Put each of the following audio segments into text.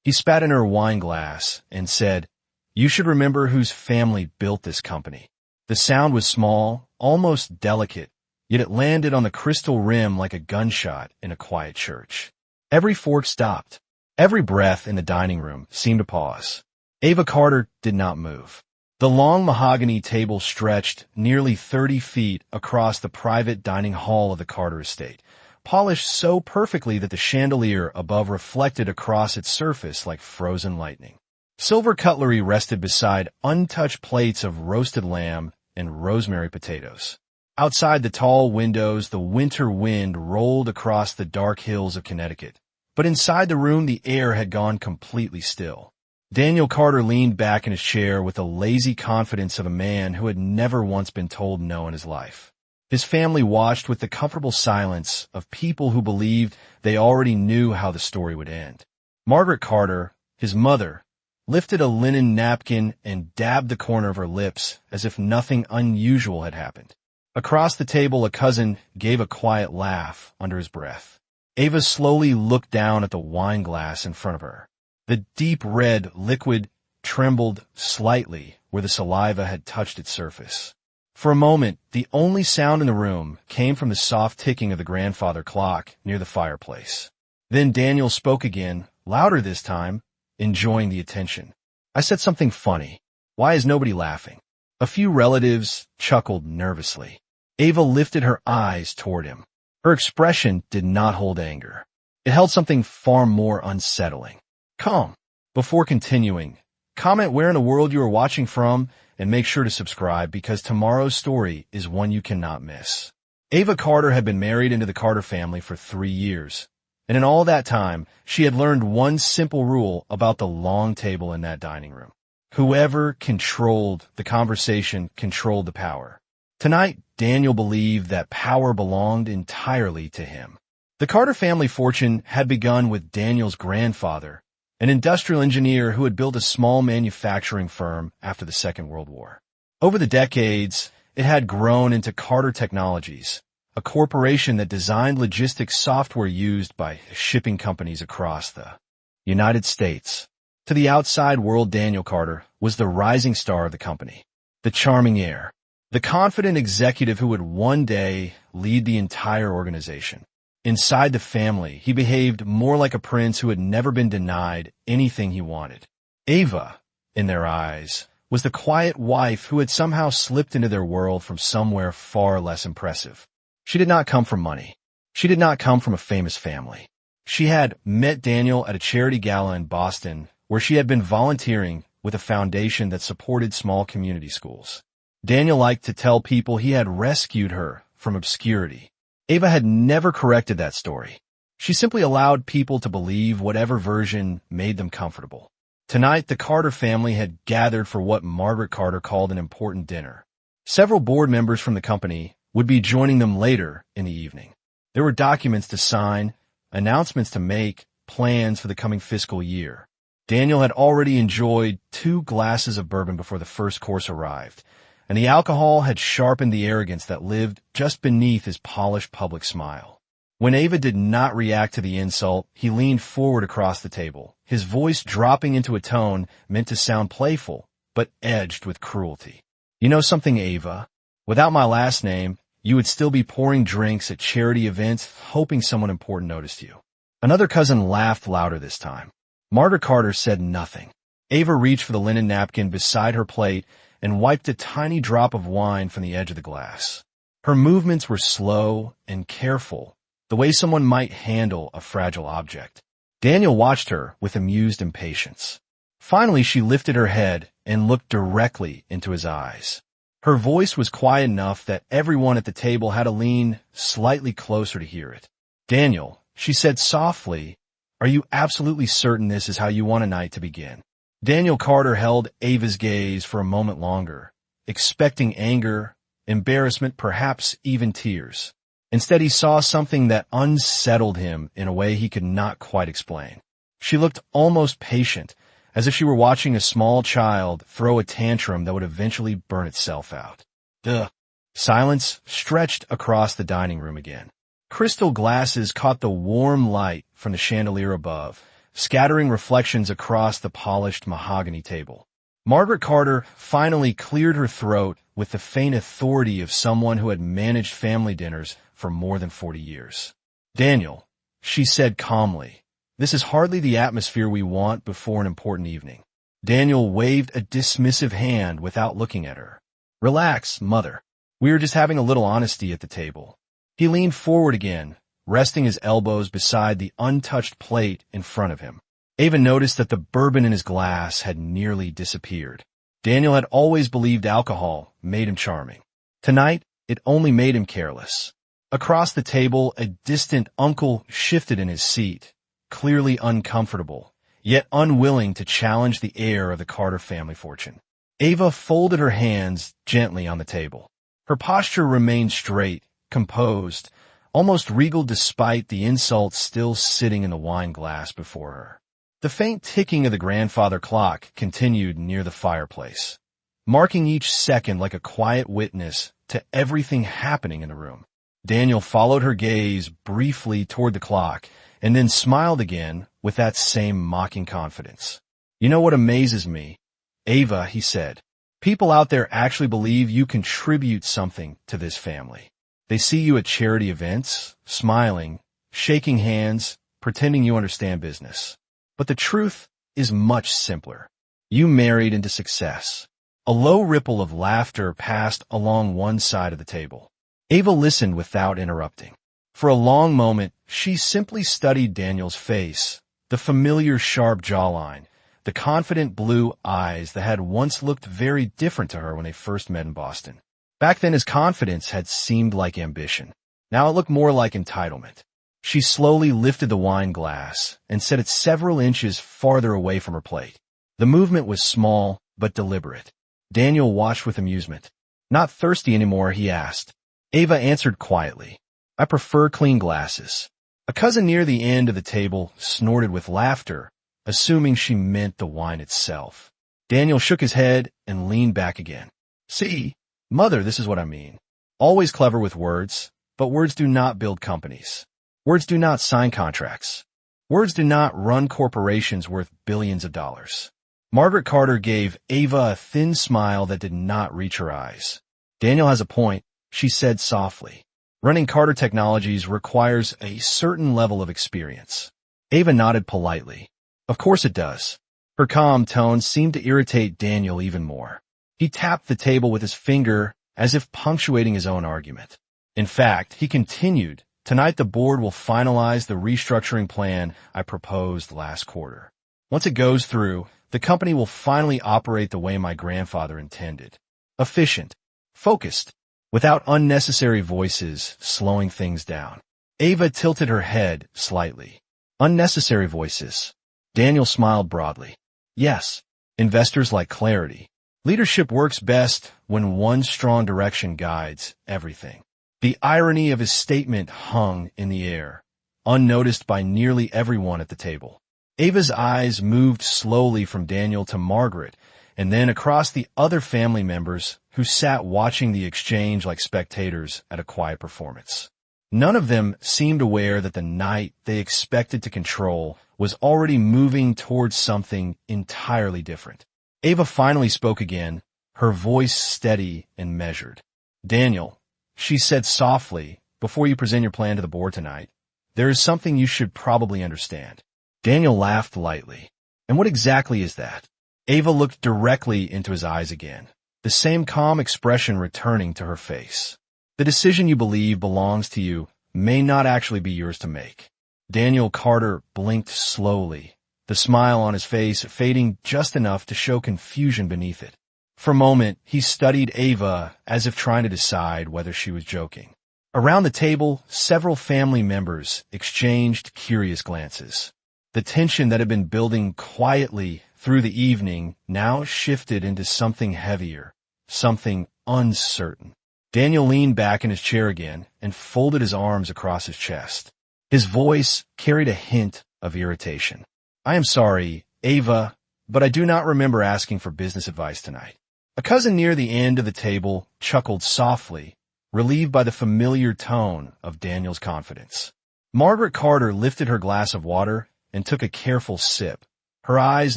He spat in her wine glass and said, "You should remember whose family built this company." The sound was small, almost delicate, yet it landed on the crystal rim like a gunshot in a quiet church. Every fork stopped. Every breath in the dining room seemed to pause. Ava Carter did not move. The long mahogany table stretched nearly 30 feet across the private dining hall of the Carter estate, polished so perfectly that the chandelier above reflected across its surface like frozen lightning. Silver cutlery rested beside untouched plates of roasted lamb and rosemary potatoes. Outside the tall windows, the winter wind rolled across the dark hills of Connecticut. But inside the room, the air had gone completely still. Daniel Carter leaned back in his chair with the lazy confidence of a man who had never once been told no in his life. His family watched with the comfortable silence of people who believed they already knew how the story would end. Margaret Carter, his mother, lifted a linen napkin and dabbed the corner of her lips as if nothing unusual had happened. Across the table, a cousin gave a quiet laugh under his breath. Ava slowly looked down at the wine glass in front of her. The deep red liquid trembled slightly where the saliva had touched its surface. For a moment, the only sound in the room came from the soft ticking of the grandfather clock near the fireplace. Then Daniel spoke again, louder this time, enjoying the attention. "I said something funny. Why is nobody laughing?" A few relatives chuckled nervously. Ava lifted her eyes toward him. Her expression did not hold anger. It held something far more unsettling. "Come." Before continuing, comment where in the world you are watching from and make sure to subscribe because tomorrow's story is one you cannot miss. Ava Carter had been married into the Carter family for 3 years, and in all that time, she had learned one simple rule about the long table in that dining room. Whoever controlled the conversation controlled the power. Tonight, Daniel believed that power belonged entirely to him. The Carter family fortune had begun with Daniel's grandfather, an industrial engineer who had built a small manufacturing firm after the Second World War. Over the decades, it had grown into Carter Technologies, a corporation that designed logistics software used by shipping companies across the United States. To the outside world, Daniel Carter was the rising star of the company, the charming heir, the confident executive who would one day lead the entire organization. Inside the family, he behaved more like a prince who had never been denied anything he wanted. Ava, in their eyes, was the quiet wife who had somehow slipped into their world from somewhere far less impressive. She did not come from money. She did not come from a famous family. She had met Daniel at a charity gala in Boston where she had been volunteering with a foundation that supported small community schools. Daniel liked to tell people he had rescued her from obscurity. Ava had never corrected that story. She simply allowed people to believe whatever version made them comfortable. Tonight, the Carter family had gathered for what Margaret Carter called an important dinner. Several board members from the company would be joining them later in the evening. There were documents to sign, announcements to make, plans for the coming fiscal year. Daniel had already enjoyed 2 glasses of bourbon before the first course arrived, and the alcohol had sharpened the arrogance that lived just beneath his polished public smile. When Ava did not react to the insult, he leaned forward across the table, his voice dropping into a tone meant to sound playful, but edged with cruelty. "You know something, Ava? Without my last name, you would still be pouring drinks at charity events, hoping someone important noticed you." Another cousin laughed louder this time. Margaret Carter said nothing. Ava reached for the linen napkin beside her plate and wiped a tiny drop of wine from the edge of the glass. Her movements were slow and careful, the way someone might handle a fragile object. Daniel watched her with amused impatience. Finally, she lifted her head and looked directly into his eyes. Her voice was quiet enough that everyone at the table had to lean slightly closer to hear it. "Daniel," she said softly, "are you absolutely certain this is how you want a night to begin?" Daniel Carter held Ava's gaze for a moment longer, expecting anger, embarrassment, perhaps even tears. Instead, he saw something that unsettled him in a way he could not quite explain. She looked almost patient, as if she were watching a small child throw a tantrum that would eventually burn itself out. The silence stretched across the dining room again. Crystal glasses caught the warm light from the chandelier above, scattering reflections across the polished mahogany table. Margaret Carter finally cleared her throat with the faint authority of someone who had managed family dinners for more than 40 years. "Daniel," she said calmly, "this is hardly the atmosphere we want before an important evening." Daniel waved a dismissive hand without looking at her. "Relax, Mother. We were just having a little honesty at the table." He leaned forward again, resting his elbows beside the untouched plate in front of him. Ava noticed that the bourbon in his glass had nearly disappeared. Daniel had always believed alcohol made him charming. Tonight, it only made him careless. Across the table, a distant uncle shifted in his seat, clearly uncomfortable, yet unwilling to challenge the heir of the Carter family fortune. Ava folded her hands gently on the table. Her posture remained straight, composed, almost regal despite the insult still sitting in the wine glass before her. The faint ticking of the grandfather clock continued near the fireplace, marking each second like a quiet witness to everything happening in the room. Daniel followed her gaze briefly toward the clock and then smiled again with that same mocking confidence. "You know what amazes me, Ava," he said. "People out there actually believe you contribute something to this family. They see you at charity events, smiling, shaking hands, pretending you understand business. But the truth is much simpler. You married into success." A low ripple of laughter passed along one side of the table. Ava listened without interrupting. For a long moment, she simply studied Daniel's face, the familiar sharp jawline, the confident blue eyes that had once looked very different to her when they first met in Boston. Back then, his confidence had seemed like ambition. Now it looked more like entitlement. She slowly lifted the wine glass and set it several inches farther away from her plate. The movement was small but deliberate. Daniel watched with amusement. "Not thirsty anymore?" he asked. Ava answered quietly, "I prefer clean glasses." A cousin near the end of the table snorted with laughter, assuming she meant the wine itself. Daniel shook his head and leaned back again. "See, Mother, this is what I mean. Always clever with words, but words do not build companies. Words do not sign contracts. Words do not run corporations worth billions of dollars." Margaret Carter gave Ava a thin smile that did not reach her eyes. "Daniel has a point," she said softly. "Running Carter Technologies requires a certain level of experience." Ava nodded politely. "Of course it does." Her calm tone seemed to irritate Daniel even more. He tapped the table with his finger as if punctuating his own argument. "In fact," he continued, "tonight the board will finalize the restructuring plan I proposed last quarter. Once it goes through, the company will finally operate the way my grandfather intended. Efficient, focused, without unnecessary voices slowing things down." Ava tilted her head slightly. "Unnecessary voices." Daniel smiled broadly. "Yes, investors like clarity. Leadership works best when one strong direction guides everything." The irony of his statement hung in the air, unnoticed by nearly everyone at the table. Ava's eyes moved slowly from Daniel to Margaret, and then across the other family members who sat watching the exchange like spectators at a quiet performance. None of them seemed aware that the night they expected to control was already moving towards something entirely different. Ava finally spoke again, her voice steady and measured. "Daniel," she said softly, "before you present your plan to the board tonight, there is something you should probably understand." Daniel laughed lightly. "And what exactly is that?" Ava looked directly into his eyes again, the same calm expression returning to her face. "The decision you believe belongs to you may not actually be yours to make." Daniel Carter blinked slowly, the smile on his face fading just enough to show confusion beneath it. For a moment, he studied Ava as if trying to decide whether she was joking. Around the table, several family members exchanged curious glances. The tension that had been building quietly through the evening now shifted into something heavier, something uncertain. Daniel leaned back in his chair again and folded his arms across his chest. His voice carried a hint of irritation. "I am sorry, Ava, but I do not remember asking for business advice tonight." A cousin near the end of the table chuckled softly, relieved by the familiar tone of Daniel's confidence. Margaret Carter lifted her glass of water and took a careful sip, her eyes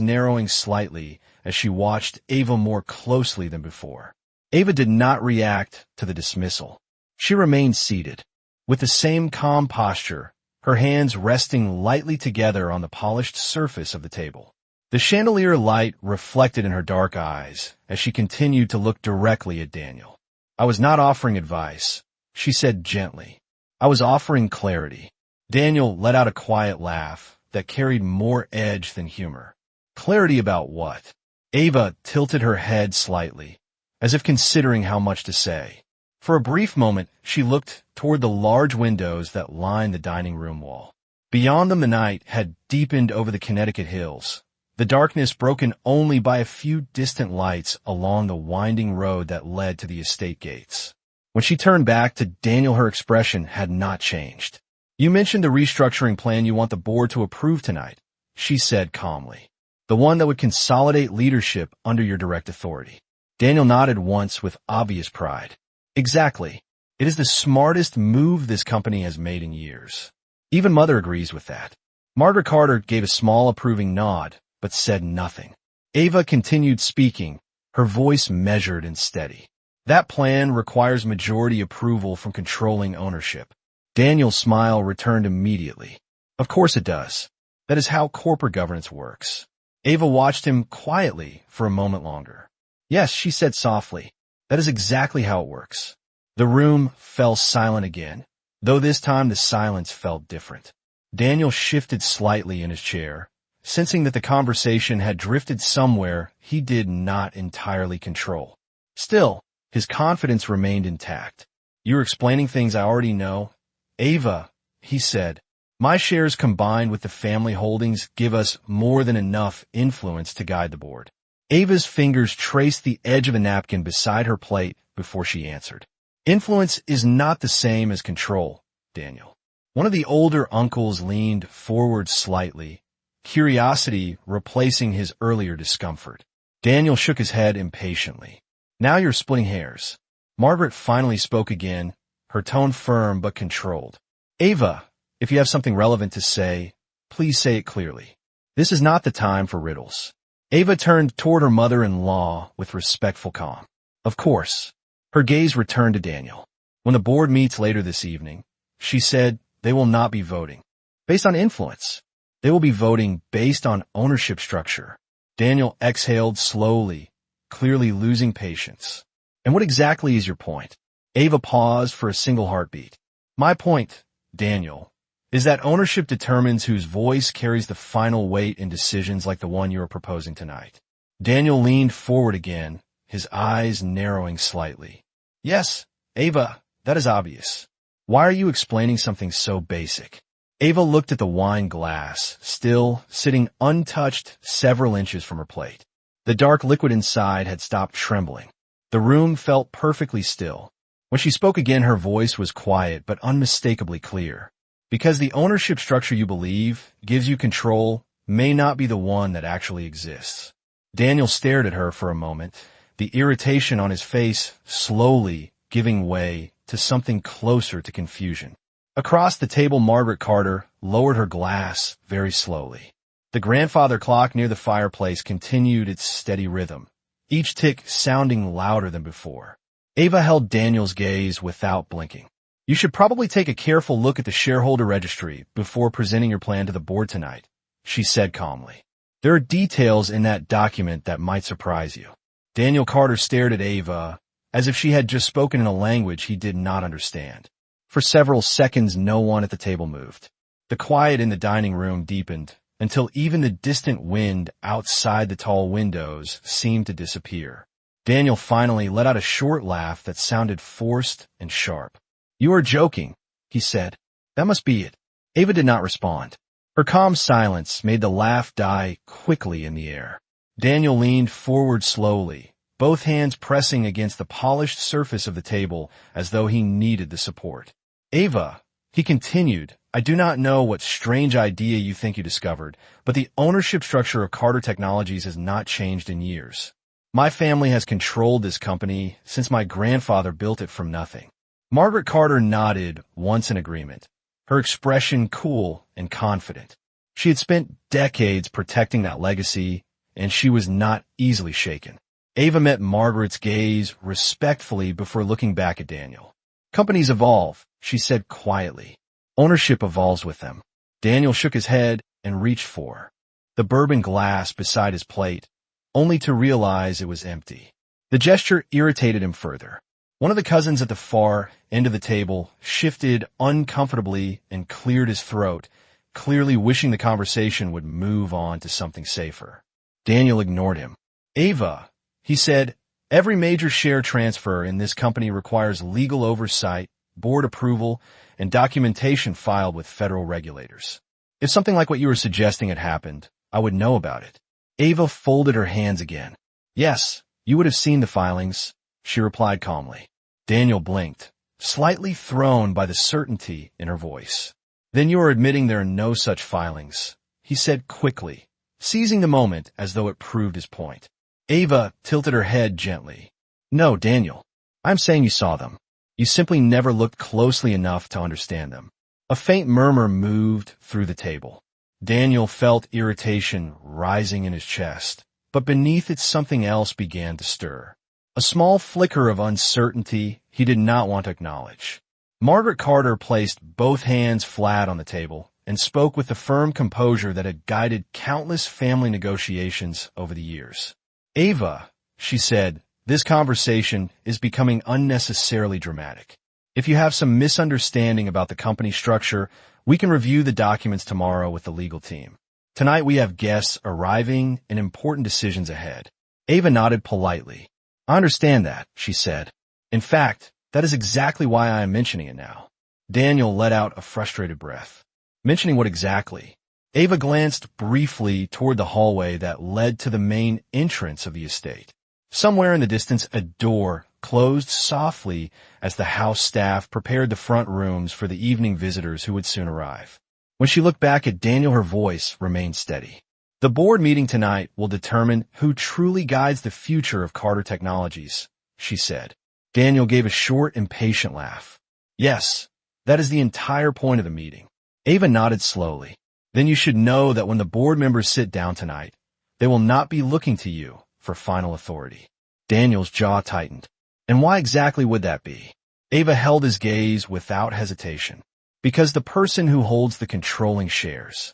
narrowing slightly as she watched Ava more closely than before. Ava did not react to the dismissal. She remained seated, with the same calm posture, her hands resting lightly together on the polished surface of the table. The chandelier light reflected in her dark eyes as she continued to look directly at Daniel. "I was not offering advice," she said gently. "I was offering clarity." Daniel let out a quiet laugh that carried more edge than humor. "Clarity about what?" Ava tilted her head slightly, as if considering how much to say. For a brief moment, she looked toward the large windows that lined the dining room wall. Beyond them, the night had deepened over the Connecticut hills, the darkness broken only by a few distant lights along the winding road that led to the estate gates. When she turned back to Daniel, her expression had not changed. "You mentioned the restructuring plan you want the board to approve tonight," she said calmly. "The one that would consolidate leadership under your direct authority." Daniel nodded once with obvious pride. "Exactly. It is the smartest move this company has made in years. Even Mother agrees with that." Margaret Carter gave a small approving nod, but said nothing. Ava continued speaking, her voice measured and steady. "That plan requires majority approval from controlling ownership." Daniel's smile returned immediately. "Of course it does. That is how corporate governance works." Ava watched him quietly for a moment longer. "Yes," she said softly. "That is exactly how it works." The room fell silent again, though this time the silence felt different. Daniel shifted slightly in his chair, sensing that the conversation had drifted somewhere he did not entirely control. Still, his confidence remained intact. "You're explaining things I already know." "Ava," he said, "my shares combined with the family holdings give us more than enough influence to guide the board." Ava's fingers traced the edge of a napkin beside her plate before she answered. "Influence is not the same as control, Daniel." One of the older uncles leaned forward slightly, curiosity replacing his earlier discomfort. Daniel shook his head impatiently. "Now you're splitting hairs." Margaret finally spoke again, her tone firm but controlled. "Ava, if you have something relevant to say, please say it clearly. This is not the time for riddles." Ava turned toward her mother-in-law with respectful calm. "Of course." Her gaze returned to Daniel. "When the board meets later this evening," she said, "they will not be voting based on influence. They will be voting based on ownership structure." Daniel exhaled slowly, clearly losing patience. "And what exactly is your point?" Ava paused for a single heartbeat. "My point, Daniel, is that ownership determines whose voice carries the final weight in decisions like the one you are proposing tonight." Daniel leaned forward again, his eyes narrowing slightly. "Yes, Ava, that is obvious. Why are you explaining something so basic?" Ava looked at the wine glass, still sitting untouched several inches from her plate. The dark liquid inside had stopped trembling. The room felt perfectly still. When she spoke again, her voice was quiet but unmistakably clear. "Because the ownership structure you believe gives you control may not be the one that actually exists." Daniel stared at her for a moment, the irritation on his face slowly giving way to something closer to confusion. Across the table, Margaret Carter lowered her glass very slowly. The grandfather clock near the fireplace continued its steady rhythm, each tick sounding louder than before. Ava held Daniel's gaze without blinking. "You should probably take a careful look at the shareholder registry before presenting your plan to the board tonight," she said calmly. "There are details in that document that might surprise you." Daniel Carter stared at Ava as if she had just spoken in a language he did not understand. For several seconds, no one at the table moved. The quiet in the dining room deepened until even the distant wind outside the tall windows seemed to disappear. Daniel finally let out a short laugh that sounded forced and sharp. "You are joking," he said. "That must be it." Ava did not respond. Her calm silence made the laugh die quickly in the air. Daniel leaned forward slowly, both hands pressing against the polished surface of the table as though he needed the support. "Ava," he continued, "I do not know what strange idea you think you discovered, but the ownership structure of Carter Technologies has not changed in years. My family has controlled this company since my grandfather built it from nothing." Margaret Carter nodded once in agreement, her expression cool and confident. She had spent decades protecting that legacy, and she was not easily shaken. Ava met Margaret's gaze respectfully before looking back at Daniel. Companies evolve, she said quietly. Ownership evolves with them. Daniel shook his head and reached for the bourbon glass beside his plate, only to realize it was empty. The gesture irritated him further. One of the cousins at the far end of the table shifted uncomfortably and cleared his throat, clearly wishing the conversation would move on to something safer. Daniel ignored him. Ava, he said, every major share transfer in this company requires legal oversight, board approval, and documentation filed with federal regulators. If something like what you were suggesting had happened, I would know about it. Ava folded her hands again. Yes, you would have seen the filings, she replied calmly. Daniel blinked, slightly thrown by the certainty in her voice. Then you are admitting there are no such filings, he said quickly, seizing the moment as though it proved his point. Ava tilted her head gently. No, Daniel, I'm saying you saw them. You simply never looked closely enough to understand them. A faint murmur moved through the table. Daniel felt irritation rising in his chest, but beneath it something else began to stir. A small flicker of uncertainty he did not want to acknowledge. Margaret Carter placed both hands flat on the table and spoke with the firm composure that had guided countless family negotiations over the years. Ava, she said, this conversation is becoming unnecessarily dramatic. If you have some misunderstanding about the company structure, we can review the documents tomorrow with the legal team. Tonight we have guests arriving and important decisions ahead. Ava nodded politely. I understand that, she said. In fact, that is exactly why I am mentioning it now. Daniel let out a frustrated breath. Mentioning what exactly? Ava glanced briefly toward the hallway that led to the main entrance of the estate. Somewhere in the distance, a door closed softly as the house staff prepared the front rooms for the evening visitors who would soon arrive. When she looked back at Daniel, her voice remained steady. The board meeting tonight will determine who truly guides the future of Carter Technologies, she said. Daniel gave a short, impatient laugh. Yes, that is the entire point of the meeting. Ava nodded slowly. Then you should know that when the board members sit down tonight, they will not be looking to you for final authority. Daniel's jaw tightened. And why exactly would that be? Ava held his gaze without hesitation. Because the person who holds the controlling shares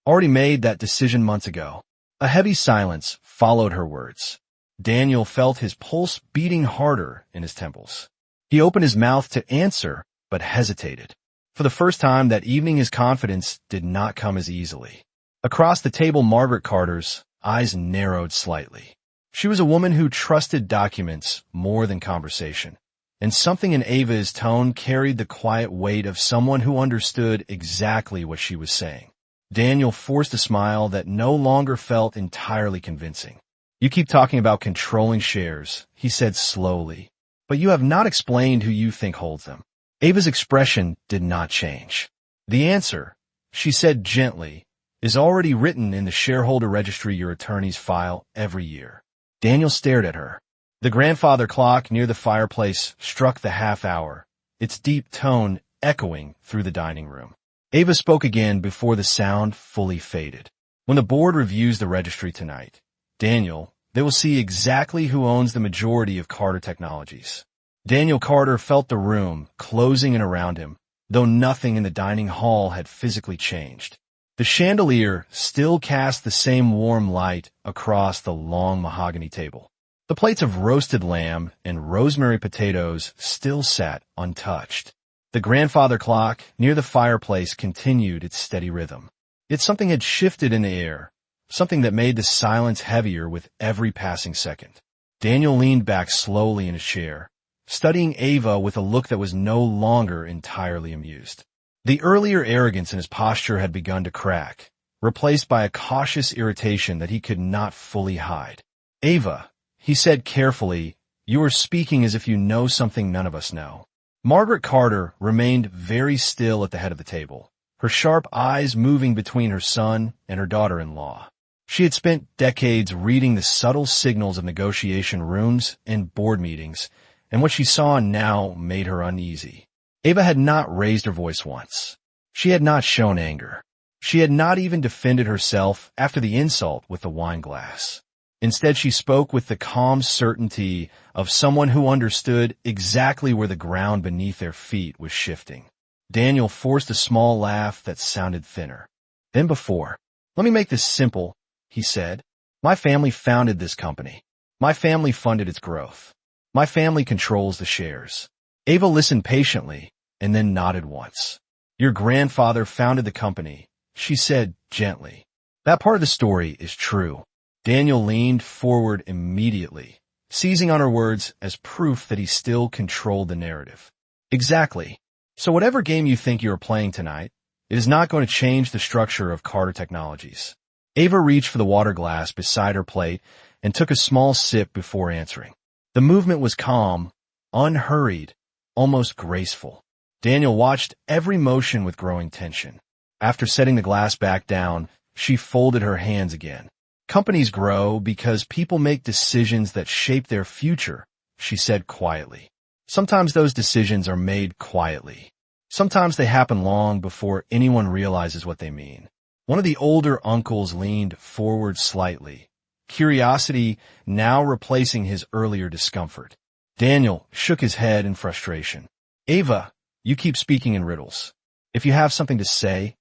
already made that decision months ago. A heavy silence followed her words. Daniel felt his pulse beating harder in his temples. He opened his mouth to answer, but hesitated. For the first time that evening, his confidence did not come as easily. Across the table, Margaret Carter's eyes narrowed slightly. She was a woman who trusted documents more than conversation, and something in Ava's tone carried the quiet weight of someone who understood exactly what she was saying. Daniel forced a smile that no longer felt entirely convincing. You keep talking about controlling shares, he said slowly, but you have not explained who you think holds them. Ava's expression did not change. The answer, she said gently, is already written in the shareholder registry your attorneys file every year. Daniel stared at her. The grandfather clock near the fireplace struck the half hour, its deep tone echoing through the dining room. Ava spoke again before the sound fully faded. When the board reviews the registry tonight, Daniel, they will see exactly who owns the majority of Carter Technologies. Daniel Carter felt the room closing in around him, though nothing in the dining hall had physically changed. The chandelier still cast the same warm light across the long mahogany table. The plates of roasted lamb and rosemary potatoes still sat untouched. The grandfather clock near the fireplace continued its steady rhythm. Yet something had shifted in the air, something that made the silence heavier with every passing second. Daniel leaned back slowly in his chair, studying Ava with a look that was no longer entirely amused. The earlier arrogance in his posture had begun to crack, replaced by a cautious irritation that he could not fully hide. Ava, he said carefully, you are speaking as if you know something none of us know. Margaret Carter remained very still at the head of the table, her sharp eyes moving between her son and her daughter-in-law. She had spent decades reading the subtle signals of negotiation rooms and board meetings, and what she saw now made her uneasy. Ava had not raised her voice once. She had not shown anger. She had not even defended herself after the insult with the wine glass. Instead, she spoke with the calm certainty of someone who understood exactly where the ground beneath their feet was shifting. Daniel forced a small laugh that sounded thinner than before. "Let me make this simple," he said. "My family founded this company. My family funded its growth. My family controls the shares." Ava listened patiently and then nodded once. "Your grandfather founded the company," she said gently. "That part of the story is true." Daniel leaned forward immediately, seizing on her words as proof that he still controlled the narrative. "Exactly. So whatever game you think you are playing tonight, it is not going to change the structure of Carter Technologies." Ava reached for the water glass beside her plate and took a small sip before answering. The movement was calm, unhurried, almost graceful. Daniel watched every motion with growing tension. After setting the glass back down, she folded her hands again. "Companies grow because people make decisions that shape their future," she said quietly. "Sometimes those decisions are made quietly. Sometimes they happen long before anyone realizes what they mean." One of the older uncles leaned forward slightly, curiosity now replacing his earlier discomfort. Daniel shook his head in frustration. "Ava, you keep speaking in riddles. If you have something to say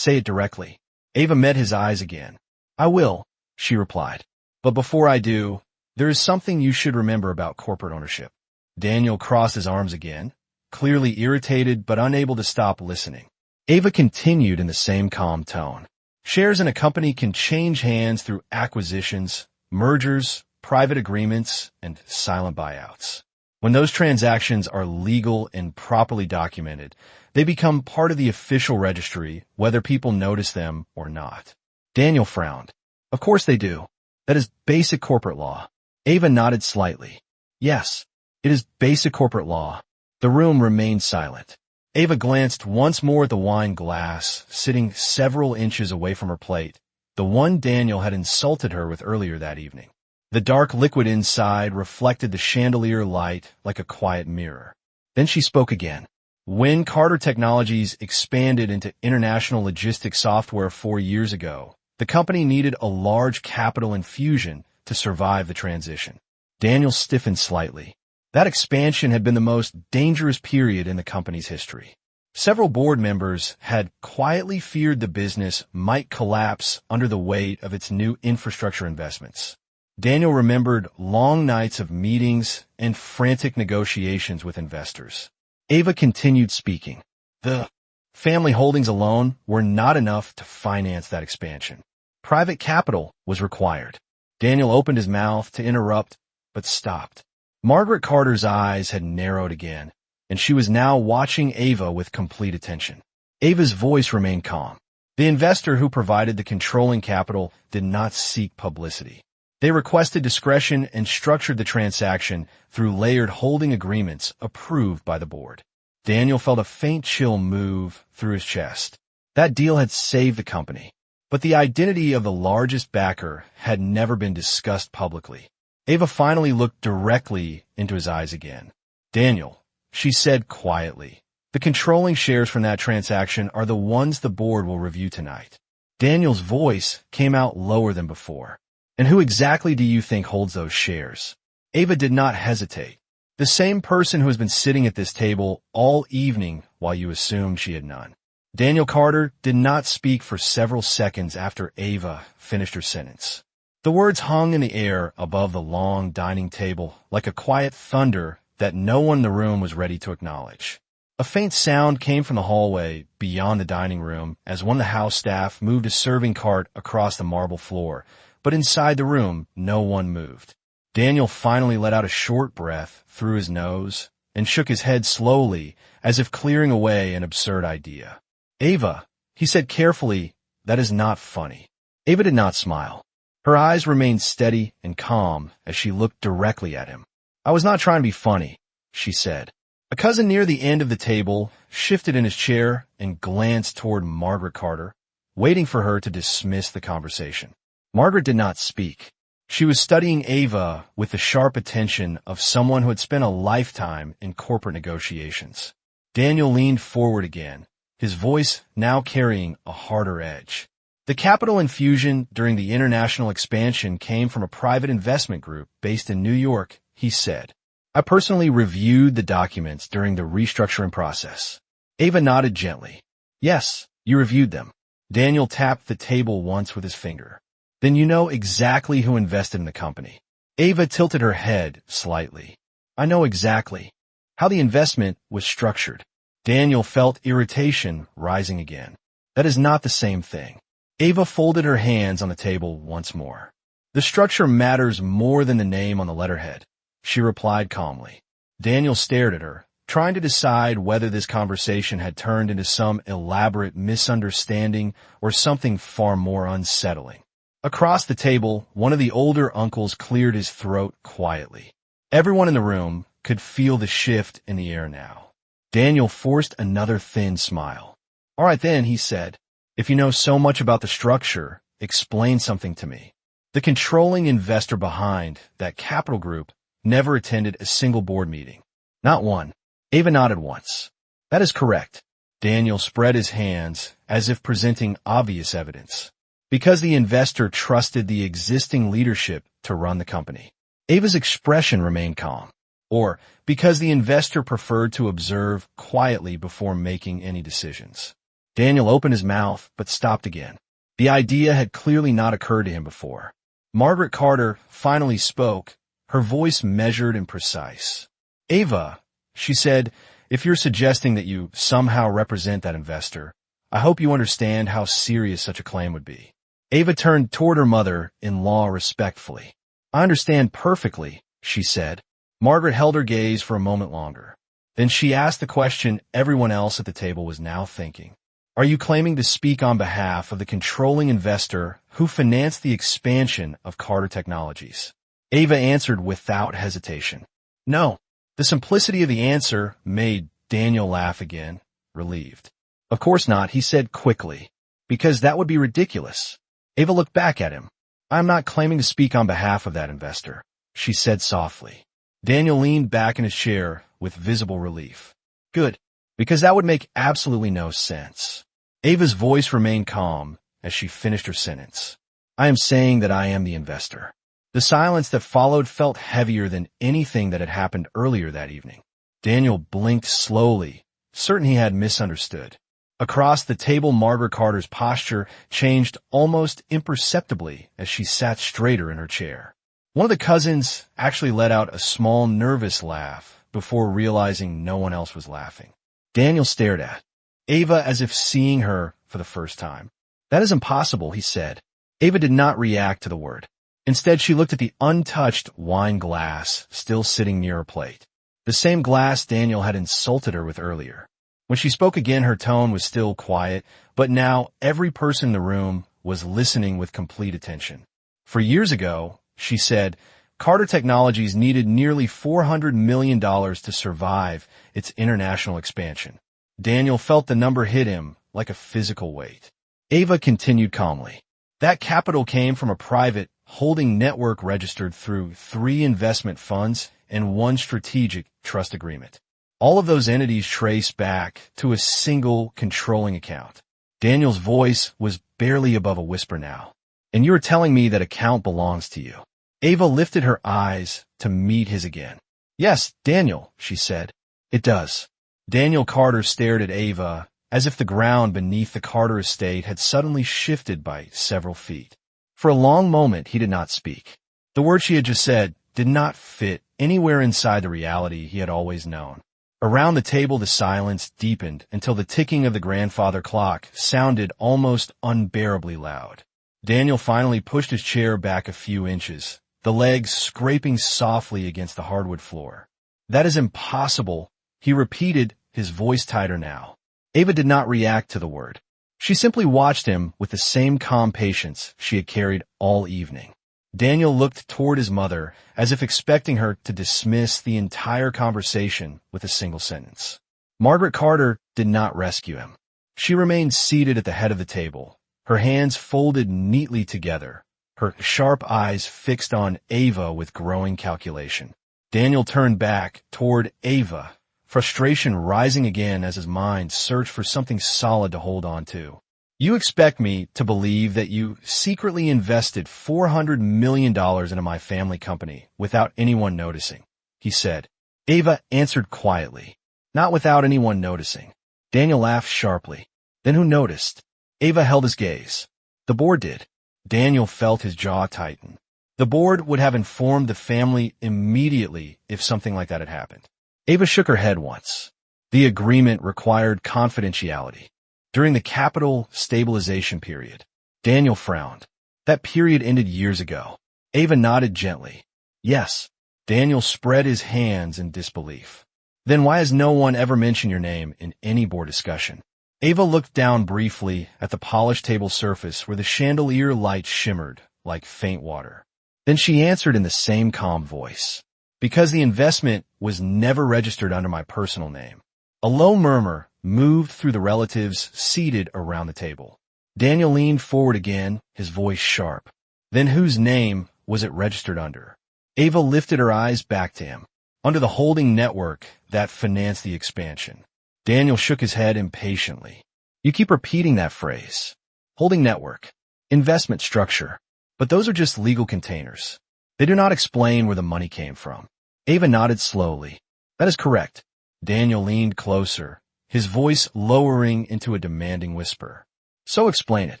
it directly." Ava met his eyes again. "I will," she replied. "But before I do, there is something you should remember about corporate ownership." Daniel crossed his arms again, clearly irritated but unable to stop listening. Ava continued in the same calm tone. "Shares in a company can change hands through acquisitions, mergers, private agreements, and silent buyouts. When those transactions are legal and properly documented, they become part of the official registry, whether people notice them or not." Daniel frowned. "Of course they do. That is basic corporate law." Ava nodded slightly. "Yes, it is basic corporate law." The room remained silent. Ava glanced once more at the wine glass, sitting several inches away from her plate, the one Daniel had insulted her with earlier that evening. The dark liquid inside reflected the chandelier light like a quiet mirror. Then she spoke again. "When Carter Technologies expanded into international logistics software 4 years ago, the company needed a large capital infusion to survive the transition." Daniel stiffened slightly. That expansion had been the most dangerous period in the company's history. Several board members had quietly feared the business might collapse under the weight of its new infrastructure investments. Daniel remembered long nights of meetings and frantic negotiations with investors. Ava continued speaking. The family holdings alone were not enough to finance that expansion. Private capital was required. Daniel opened his mouth to interrupt, but stopped. Margaret Carter's eyes had narrowed again, and she was now watching Ava with complete attention. Ava's voice remained calm. The investor who provided the controlling capital did not seek publicity. They requested discretion and structured the transaction through layered holding agreements approved by the board. Daniel felt a faint chill move through his chest. That deal had saved the company, but the identity of the largest backer had never been discussed publicly. Ava finally looked directly into his eyes again. "Daniel," she said quietly, "the controlling shares from that transaction are the ones the board will review tonight." Daniel's voice came out lower than before. "And who exactly do you think holds those shares?" Ava did not hesitate. "The same person who has been sitting at this table all evening while you assumed she had none." Daniel Carter did not speak for several seconds after Ava finished her sentence. The words hung in the air above the long dining table like a quiet thunder that no one in the room was ready to acknowledge. A faint sound came from the hallway beyond the dining room as one of the house staff moved a serving cart across the marble floor, but inside the room, no one moved. Daniel finally let out a short breath through his nose and shook his head slowly as if clearing away an absurd idea. "Ava," he said carefully, "that is not funny." Ava did not smile. Her eyes remained steady and calm as she looked directly at him. "I was not trying to be funny," she said. A cousin near the end of the table shifted in his chair and glanced toward Margaret Carter, waiting for her to dismiss the conversation. Margaret did not speak. She was studying Ava with the sharp attention of someone who had spent a lifetime in corporate negotiations. Daniel leaned forward again, his voice now carrying a harder edge. The capital infusion during the international expansion came from a private investment group based in New York, he said. I personally reviewed the documents during the restructuring process. Ava nodded gently. Yes, you reviewed them. Daniel tapped the table once with his finger. Then you know exactly who invested in the company. Ava tilted her head slightly. I know exactly how the investment was structured. Daniel felt irritation rising again. That is not the same thing. Ava folded her hands on the table once more. The structure matters more than the name on the letterhead, she replied calmly. Daniel stared at her, trying to decide whether this conversation had turned into some elaborate misunderstanding or something far more unsettling. Across the table, one of the older uncles cleared his throat quietly. Everyone in the room could feel the shift in the air now. Daniel forced another thin smile. All right then, he said. If you know so much about the structure, explain something to me. The controlling investor behind that capital group never attended a single board meeting. Not one. Ava nodded once. That is correct. Daniel spread his hands as if presenting obvious evidence. Because the investor trusted the existing leadership to run the company. Ava's expression remained calm. Or because the investor preferred to observe quietly before making any decisions. Daniel opened his mouth, but stopped again. The idea had clearly not occurred to him before. Margaret Carter finally spoke, her voice measured and precise. Ava, she said, if you're suggesting that you somehow represent that investor, I hope you understand how serious such a claim would be. Ava turned toward her mother-in-law respectfully. I understand perfectly, she said. Margaret held her gaze for a moment longer. Then she asked the question everyone else at the table was now thinking. Are you claiming to speak on behalf of the controlling investor who financed the expansion of Carter Technologies? Ava answered without hesitation. No. The simplicity of the answer made Daniel laugh again, relieved. Of course not, he said quickly, because that would be ridiculous. Ava looked back at him. I am not claiming to speak on behalf of that investor, she said softly. Daniel leaned back in his chair with visible relief. Good, because that would make absolutely no sense. Ava's voice remained calm as she finished her sentence. I am saying that I am the investor. The silence that followed felt heavier than anything that had happened earlier that evening. Daniel blinked slowly, certain he had misunderstood. Across the table, Margaret Carter's posture changed almost imperceptibly as she sat straighter in her chair. One of the cousins actually let out a small, nervous laugh before realizing no one else was laughing. Daniel stared at Ava as if seeing her for the first time. That is impossible, he said. Ava did not react to the word. Instead, she looked at the untouched wine glass still sitting near her plate. The same glass Daniel had insulted her with earlier. When she spoke again, her tone was still quiet, but now every person in the room was listening with complete attention. For years ago, she said, Carter Technologies needed nearly $400 million to survive its international expansion. Daniel felt the number hit him like a physical weight. Ava continued calmly. That capital came from a private holding network registered through 3 investment funds and 1 strategic trust agreement. All of those entities trace back to a single controlling account. Daniel's voice was barely above a whisper now. And you're telling me that account belongs to you. Ava lifted her eyes to meet his again. Yes, Daniel, she said. It does. Daniel Carter stared at Ava as if the ground beneath the Carter estate had suddenly shifted by several feet. For a long moment, he did not speak. The words she had just said did not fit anywhere inside the reality he had always known. Around the table, the silence deepened until the ticking of the grandfather clock sounded almost unbearably loud. Daniel finally pushed his chair back a few inches, the legs scraping softly against the hardwood floor. That is impossible, he repeated, his voice tighter now. Ava did not react to the word. She simply watched him with the same calm patience she had carried all evening. Daniel looked toward his mother as if expecting her to dismiss the entire conversation with a single sentence. Margaret Carter did not rescue him. She remained seated at the head of the table, her hands folded neatly together, her sharp eyes fixed on Ava with growing calculation. Daniel turned back toward Ava frustration rising again as his mind searched for something solid to hold on to. You expect me to believe that you secretly invested $400 million into my family company without anyone noticing, he said. Ava answered quietly, not without anyone noticing. Daniel laughed sharply. Then who noticed? Ava held his gaze. The board did. Daniel felt his jaw tighten. The board would have informed the family immediately if something like that had happened. Ava shook her head once. The agreement required confidentiality. During the capital stabilization period, Daniel frowned. That period ended years ago. Ava nodded gently. Yes. Daniel spread his hands in disbelief. Then why has no one ever mentioned your name in any board discussion? Ava looked down briefly at the polished table surface where the chandelier light shimmered like faint water. Then she answered in the same calm voice. Because the investment was never registered under my personal name. A low murmur moved through the relatives seated around the table. Daniel leaned forward again, his voice sharp. Then whose name was it registered under? Ava lifted her eyes back to him. Under the holding network that financed the expansion. Daniel shook his head impatiently. You keep repeating that phrase. Holding network. Investment structure. But those are just legal containers. They do not explain where the money came from. Ava nodded slowly. That is correct. Daniel leaned closer, his voice lowering into a demanding whisper. So explain it.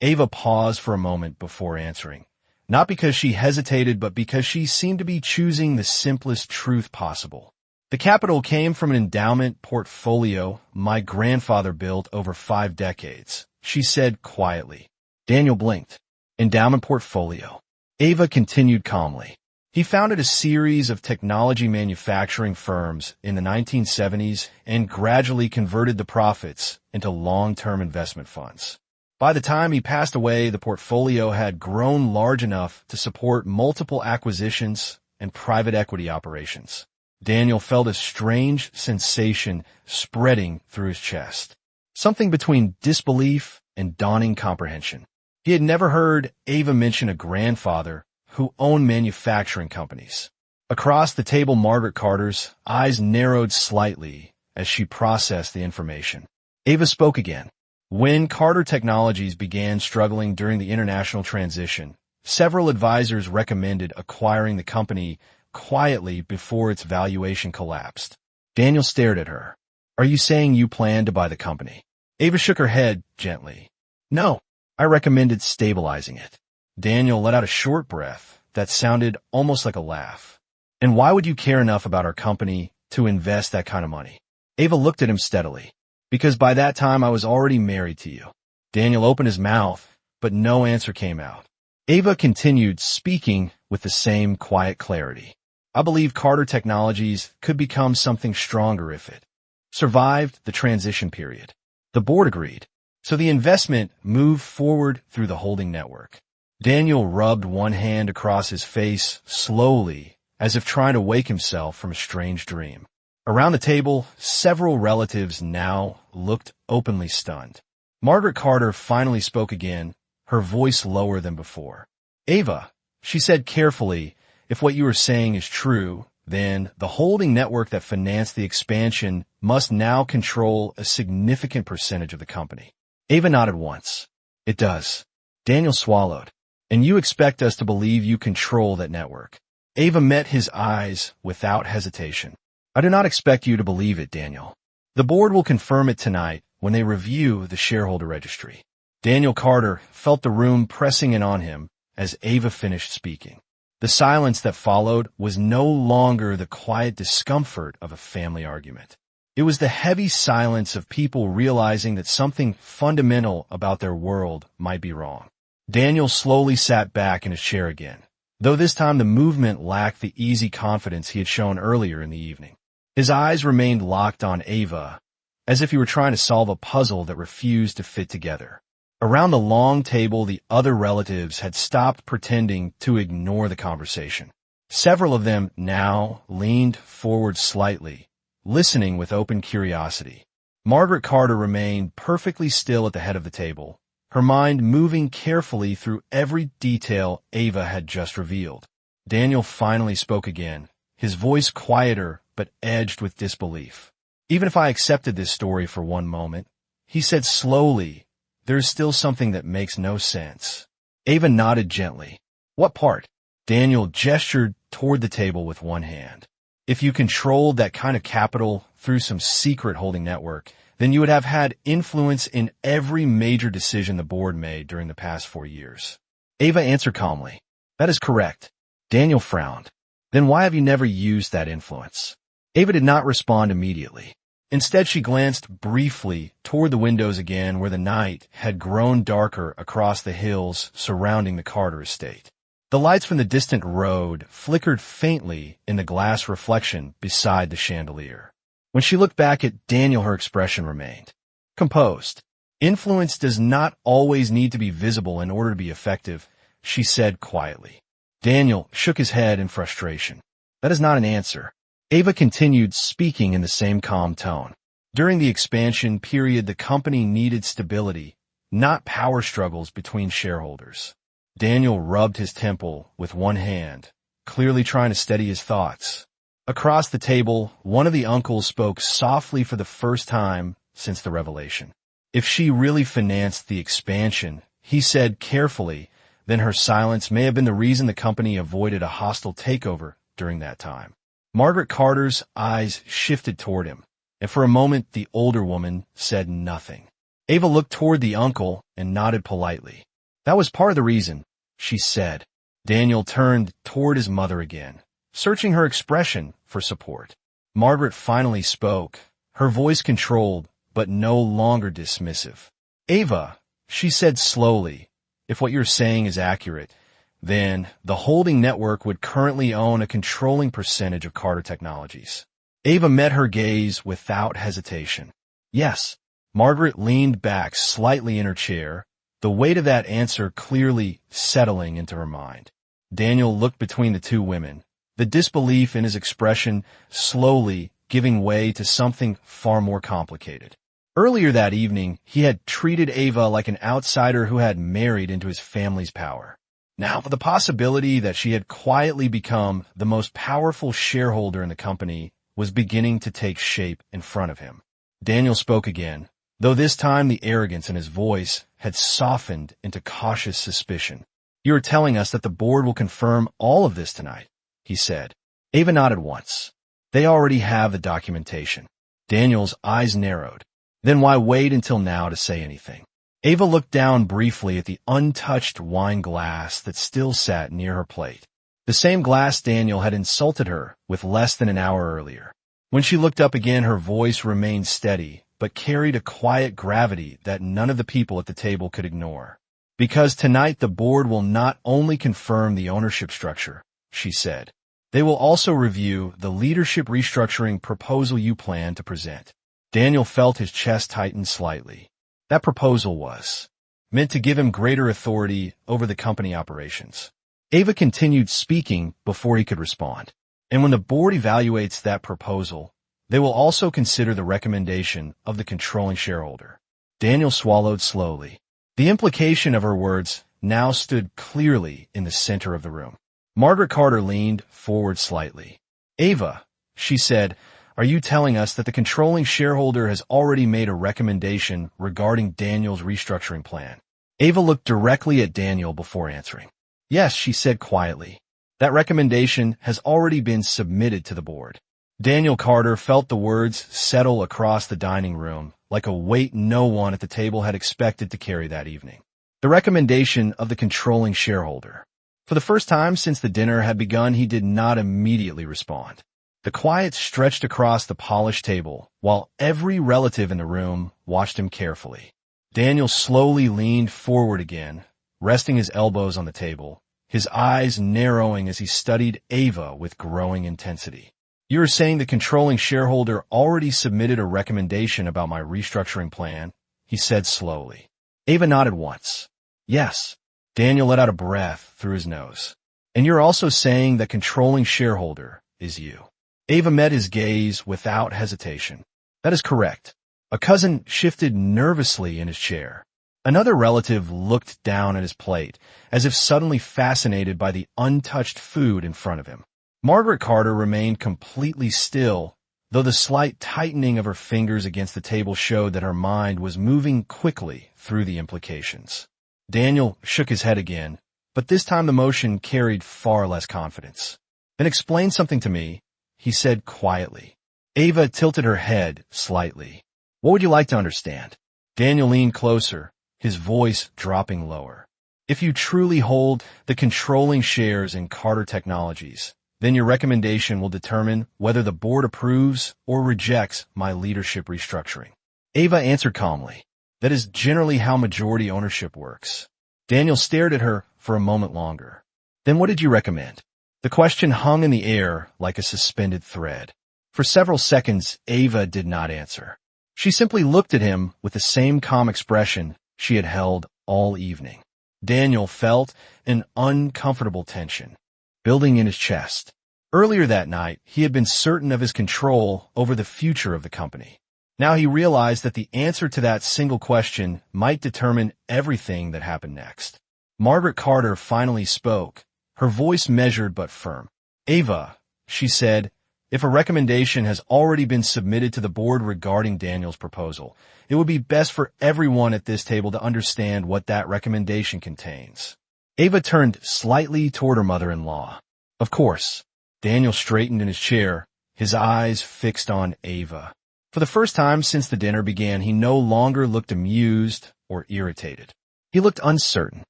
Ava paused for a moment before answering. Not because she hesitated, but because she seemed to be choosing the simplest truth possible. The capital came from an endowment portfolio my grandfather built over 5 decades, she said quietly. Daniel blinked. Endowment portfolio. Ava continued calmly. He founded a series of technology manufacturing firms in the 1970s and gradually converted the profits into long-term investment funds. By the time he passed away, the portfolio had grown large enough to support multiple acquisitions and private equity operations. Daniel felt a strange sensation spreading through his chest. Something between disbelief and dawning comprehension. He had never heard Ava mention a grandfather who owned manufacturing companies. Across the table, Margaret Carter's eyes narrowed slightly as she processed the information. Ava spoke again. When Carter Technologies began struggling during the international transition, several advisors recommended acquiring the company quietly before its valuation collapsed. Daniel stared at her. Are you saying you plan to buy the company? Ava shook her head gently. No, I recommended stabilizing it. Daniel let out a short breath that sounded almost like a laugh. And why would you care enough about our company to invest that kind of money? Ava looked at him steadily. Because by that time I was already married to you. Daniel opened his mouth, but no answer came out. Ava continued, speaking with the same quiet clarity. I believe Carter Technologies could become something stronger if it survived the transition period. The board agreed. So the investment moved forward through the holding network. Daniel rubbed one hand across his face slowly, as if trying to wake himself from a strange dream. Around the table, several relatives now looked openly stunned. Margaret Carter finally spoke again, her voice lower than before. Ava, she said carefully, if what you are saying is true, then the holding network that financed the expansion must now control a significant percentage of the company. Ava nodded once. It does. Daniel swallowed. And you expect us to believe you control that network. Ava met his eyes without hesitation. I do not expect you to believe it, Daniel. The board will confirm it tonight when they review the shareholder registry. Daniel Carter felt the room pressing in on him as Ava finished speaking. The silence that followed was no longer the quiet discomfort of a family argument. It was the heavy silence of people realizing that something fundamental about their world might be wrong. Daniel slowly sat back in his chair again, though this time the movement lacked the easy confidence he had shown earlier in the evening. His eyes remained locked on Ava, as if he were trying to solve a puzzle that refused to fit together. Around the long table, the other relatives had stopped pretending to ignore the conversation. Several of them now leaned forward slightly, listening with open curiosity. Margaret Carter remained perfectly still at the head of the table, her mind moving carefully through every detail Ava had just revealed. Daniel finally spoke again, his voice quieter but edged with disbelief. Even if I accepted this story for one moment, he said slowly, there's still something that makes no sense. Ava nodded gently. What part? Daniel gestured toward the table with one hand. If you controlled that kind of capital through some secret holding network, then you would have had influence in every major decision the board made during the past 4 years. Ava answered calmly. That is correct. Daniel frowned. Then why have you never used that influence? Ava did not respond immediately. Instead, she glanced briefly toward the windows again where the night had grown darker across the hills surrounding the Carter estate. The lights from the distant road flickered faintly in the glass reflection beside the chandelier. When she looked back at Daniel, her expression remained composed. Influence does not always need to be visible in order to be effective, she said quietly. Daniel shook his head in frustration. That is not an answer. Ava continued speaking in the same calm tone. During the expansion period, the company needed stability, not power struggles between shareholders. Daniel rubbed his temple with one hand, clearly trying to steady his thoughts. Across the table, one of the uncles spoke softly for the first time since the revelation. If she really financed the expansion, he said carefully, then her silence may have been the reason the company avoided a hostile takeover during that time. Margaret Carter's eyes shifted toward him, and for a moment the older woman said nothing. Ava looked toward the uncle and nodded politely. That was part of the reason, she said. Daniel turned toward his mother again, searching her expression for support. Margaret finally spoke, her voice controlled, but no longer dismissive. Ava, she said slowly, if what you're saying is accurate, then the holding network would currently own a controlling percentage of Carter Technologies. Ava met her gaze without hesitation. Yes. Margaret leaned back slightly in her chair, the weight of that answer clearly settling into her mind. Daniel looked between the two women, the disbelief in his expression slowly giving way to something far more complicated. Earlier that evening, he had treated Ava like an outsider who had married into his family's power. Now, the possibility that she had quietly become the most powerful shareholder in the company was beginning to take shape in front of him. Daniel spoke again, though this time the arrogance in his voice had softened into cautious suspicion. You are telling us that the board will confirm all of this tonight, he said. Ava nodded once. They already have the documentation. Daniel's eyes narrowed. Then why wait until now to say anything? Ava looked down briefly at the untouched wine glass that still sat near her plate. The same glass Daniel had insulted her with less than an hour earlier. When she looked up again, her voice remained steady, but carried a quiet gravity that none of the people at the table could ignore. Because tonight the board will not only confirm the ownership structure, she said. They will also review the leadership restructuring proposal you plan to present. Daniel felt his chest tighten slightly. That proposal was meant to give him greater authority over the company operations. Ava continued speaking before he could respond. And when the board evaluates that proposal, they will also consider the recommendation of the controlling shareholder. Daniel swallowed slowly. The implication of her words now stood clearly in the center of the room. Margaret Carter leaned forward slightly. Ava, she said, are you telling us that the controlling shareholder has already made a recommendation regarding Daniel's restructuring plan? Ava looked directly at Daniel before answering. Yes, she said quietly. That recommendation has already been submitted to the board. Daniel Carter felt the words settle across the dining room like a weight no one at the table had expected to carry that evening. The recommendation of the controlling shareholder. For the first time since the dinner had begun, he did not immediately respond. The quiet stretched across the polished table, while every relative in the room watched him carefully. Daniel slowly leaned forward again, resting his elbows on the table, his eyes narrowing as he studied Ava with growing intensity. You are saying the controlling shareholder already submitted a recommendation about my restructuring plan, he said slowly. Ava nodded once. Yes. Daniel let out a breath through his nose. And you're also saying that controlling shareholder is you. Ava met his gaze without hesitation. That is correct. A cousin shifted nervously in his chair. Another relative looked down at his plate, as if suddenly fascinated by the untouched food in front of him. Margaret Carter remained completely still, though the slight tightening of her fingers against the table showed that her mind was moving quickly through the implications. Daniel shook his head again, but this time the motion carried far less confidence. "Then explain something to me," he said quietly. Ava tilted her head slightly. "What would you like to understand?" Daniel leaned closer, his voice dropping lower. "If you truly hold the controlling shares in Carter Technologies, then your recommendation will determine whether the board approves or rejects my leadership restructuring." Ava answered calmly. "That is generally how majority ownership works." Daniel stared at her for a moment longer. "Then what did you recommend?" The question hung in the air like a suspended thread. For several seconds, Ava did not answer. She simply looked at him with the same calm expression she had held all evening. Daniel felt an uncomfortable tension building in his chest. Earlier that night, he had been certain of his control over the future of the company. Now he realized that the answer to that single question might determine everything that happened next. Margaret Carter finally spoke, her voice measured but firm. "Ava," she said, "if a recommendation has already been submitted to the board regarding Daniel's proposal, it would be best for everyone at this table to understand what that recommendation contains." Ava turned slightly toward her mother-in-law. "Of course." Daniel straightened in his chair, his eyes fixed on Ava. For the first time since the dinner began, he no longer looked amused or irritated. He looked uncertain.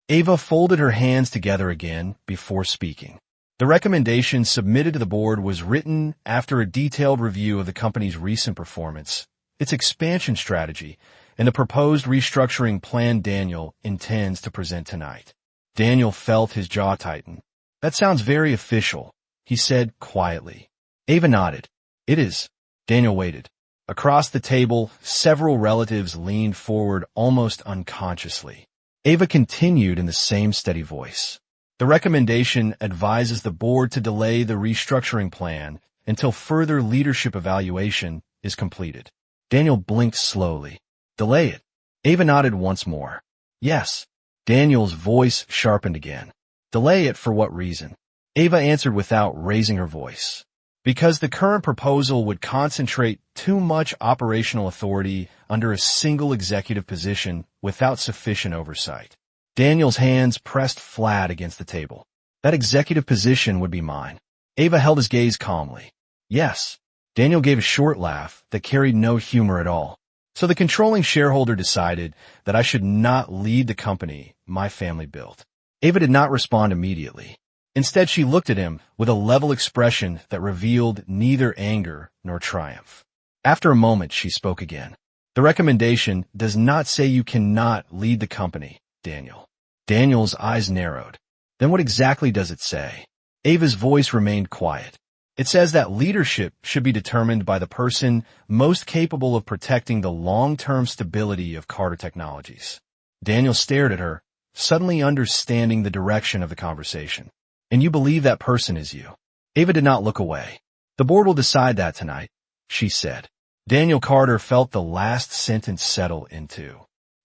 Ava folded her hands together again before speaking. The recommendation submitted to the board was written after a detailed review of the company's recent performance, its expansion strategy, and the proposed restructuring plan Daniel intends to present tonight. Daniel felt his jaw tighten. "That sounds very official," he said quietly. Ava nodded. "It is." Daniel waited. Across the table, several relatives leaned forward almost unconsciously. Ava continued in the same steady voice. "The recommendation advises the board to delay the restructuring plan until further leadership evaluation is completed." Daniel blinked slowly. "Delay it?" Ava nodded once more. "Yes." Daniel's voice sharpened again. "Delay it for what reason?" Ava answered without raising her voice. "Because the current proposal would concentrate too much operational authority under a single executive position without sufficient oversight." Daniel's hands pressed flat against the table. "That executive position would be mine." Ava held his gaze calmly. "Yes." Daniel gave a short laugh that carried no humor at all. "So the controlling shareholder decided that I should not lead the company my family built." Ava did not respond immediately. Instead, she looked at him with a level expression that revealed neither anger nor triumph. After a moment, she spoke again. "The recommendation does not say you cannot lead the company, Daniel." Daniel's eyes narrowed. "Then what exactly does it say?" Ava's voice remained quiet. "It says that leadership should be determined by the person most capable of protecting the long-term stability of Carter Technologies." Daniel stared at her, suddenly understanding the direction of the conversation. "And you believe that person is you?" Ava did not look away. "The board will decide that tonight," she said. Daniel Carter felt the last sentence settle into